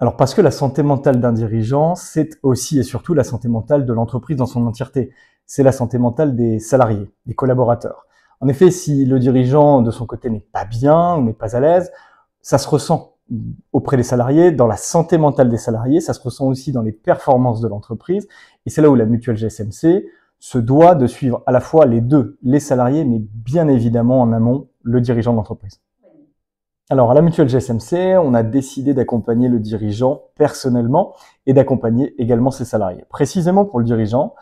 Alors parce que la santé mentale d'un dirigeant, c'est aussi et surtout la santé mentale de l'entreprise dans son entièreté. C'est la santé mentale des salariés, des collaborateurs. En effet, si le dirigeant de son côté n'est pas bien ou n'est pas à l'aise, ça se ressent auprès des salariés, dans la santé mentale des salariés, ça se ressent aussi dans les performances de l'entreprise. Et c'est là où la mutuelle GSMC se doit de suivre à la fois les deux, les salariés, mais bien évidemment en amont, le dirigeant de l'entreprise. Alors, à la mutuelle GSMC, on a décidé d'accompagner le dirigeant personnellement et d'accompagner également ses salariés. Précisément pour le dirigeant,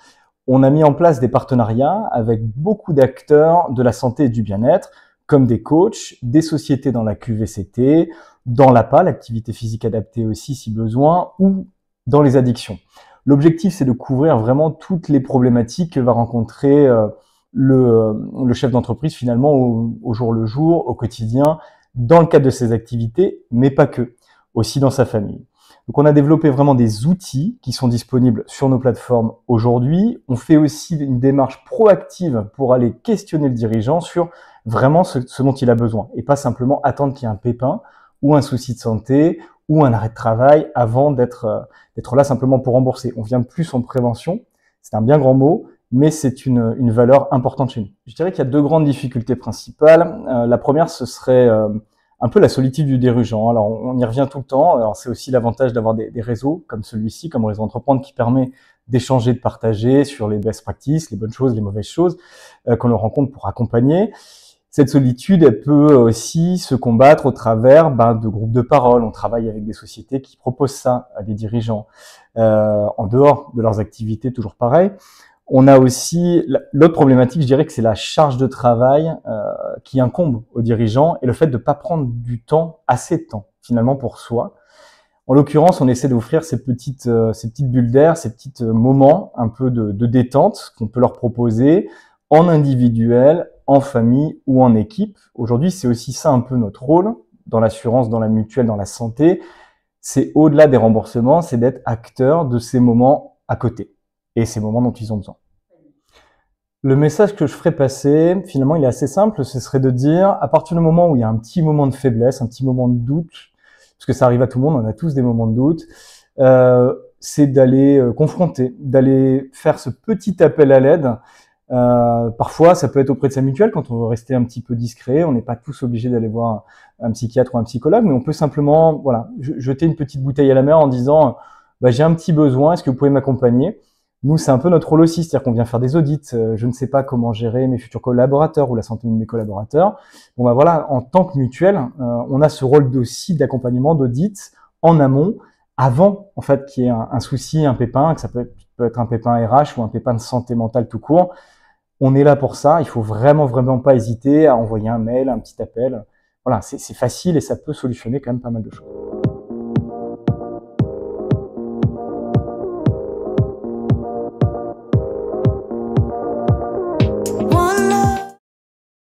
on a mis en place des partenariats avec beaucoup d'acteurs de la santé et du bien-être, comme des coachs, des sociétés dans la QVCT, dans l'APA, l'activité physique adaptée aussi si besoin, ou dans les addictions. L'objectif, c'est de couvrir vraiment toutes les problématiques que va rencontrer le chef d'entreprise finalement au jour le jour, au quotidien, dans le cadre de ses activités, mais pas que, aussi dans sa famille. Donc on a développé vraiment des outils qui sont disponibles sur nos plateformes aujourd'hui. On fait aussi une démarche proactive pour aller questionner le dirigeant sur vraiment ce dont il a besoin et pas simplement attendre qu'il y ait un pépin ou un souci de santé ou un arrêt de travail avant d'être là simplement pour rembourser. On vient plus en prévention, c'est un bien grand mot, mais c'est une valeur importante chez nous. Je dirais qu'il y a deux grandes difficultés principales. La première, ce serait un peu la solitude du dirigeant. Alors, on y revient tout le temps. Alors, c'est aussi l'avantage d'avoir des réseaux comme celui-ci, comme Réseau Entreprendre, qui permet d'échanger, de partager sur les best practices, les bonnes choses, les mauvaises choses qu'on rencontre pour accompagner. Cette solitude, elle peut aussi se combattre au travers de groupes de parole. On travaille avec des sociétés qui proposent ça à des dirigeants en dehors de leurs activités, toujours pareil. On a aussi l'autre problématique, je dirais que c'est la charge de travail qui incombe aux dirigeants et le fait de ne pas prendre du temps, assez de temps finalement pour soi. En l'occurrence, on essaie d'offrir ces petites bulles d'air, ces petits moments un peu de détente qu'on peut leur proposer en individuel, en famille ou en équipe. Aujourd'hui, c'est aussi ça un peu notre rôle dans l'assurance, dans la mutuelle, dans la santé. C'est au-delà des remboursements, c'est d'être acteur de ces moments à côté et ces moments dont ils ont besoin. Le message que je ferais passer, finalement, il est assez simple, ce serait de dire, à partir du moment où il y a un petit moment de faiblesse, un petit moment de doute, parce que ça arrive à tout le monde, on a tous des moments de doute, c'est d'aller confronter, d'aller faire ce petit appel à l'aide. Parfois, ça peut être auprès de sa mutuelle quand on veut rester un petit peu discret. On n'est pas tous obligés d'aller voir un psychiatre ou un psychologue, mais on peut simplement, jeter une petite bouteille à la mer en disant, j'ai un petit besoin, est-ce que vous pouvez m'accompagner? Nous, c'est un peu notre rôle aussi, c'est-à-dire qu'on vient faire des audits. Je ne sais pas comment gérer mes futurs collaborateurs ou la santé de mes collaborateurs. En tant que mutuelle, on a ce rôle aussi d'accompagnement, d'audit en amont, avant en fait qu'il y ait un souci, un pépin, que ça peut être un pépin RH ou un pépin de santé mentale tout court. On est là pour ça. Il faut vraiment pas hésiter à envoyer un mail, un petit appel. Voilà, c'est facile et ça peut solutionner quand même pas mal de choses.